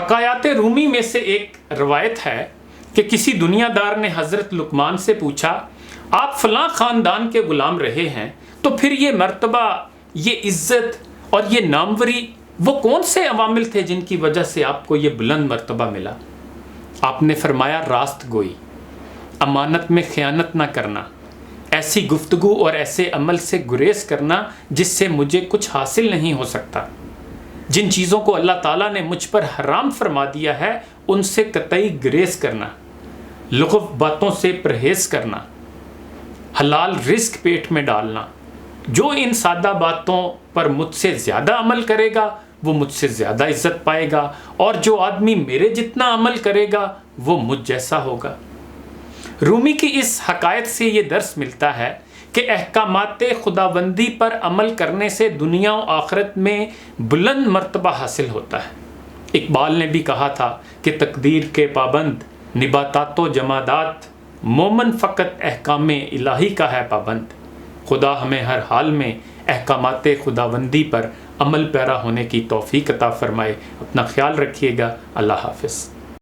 حکایات رومی میں سے ایک روایت ہے کہ کسی دنیا دار نے حضرت لقمان سے پوچھا، آپ فلاں خاندان کے غلام رہے ہیں تو پھر یہ مرتبہ، یہ عزت اور یہ ناموری وہ کون سے عوامل تھے جن کی وجہ سے آپ کو یہ بلند مرتبہ ملا؟ آپ نے فرمایا، راست گوئی، امانت میں خیانت نہ کرنا، ایسی گفتگو اور ایسے عمل سے گریز کرنا جس سے مجھے کچھ حاصل نہیں ہو سکتا، جن چیزوں کو اللہ تعالیٰ نے مجھ پر حرام فرما دیا ہے ان سے قطعی گریز کرنا، لغو باتوں سے پرہیز کرنا، حلال رزق پیٹ میں ڈالنا۔ جو ان سادہ باتوں پر مجھ سے زیادہ عمل کرے گا وہ مجھ سے زیادہ عزت پائے گا، اور جو آدمی میرے جتنا عمل کرے گا وہ مجھ جیسا ہوگا۔ رومی کی اس حکایت سے یہ درس ملتا ہے کہ احکامات خداوندی پر عمل کرنے سے دنیا و آخرت میں بلند مرتبہ حاصل ہوتا ہے۔ اقبال نے بھی کہا تھا کہ تقدیر کے پابند نباتات و جمادات، مومن فقط احکام الہی کا ہے پابند۔ خدا ہمیں ہر حال میں احکامات خداوندی پر عمل پیرا ہونے کی توفیق عطا فرمائے۔ اپنا خیال رکھیے گا۔ اللہ حافظ۔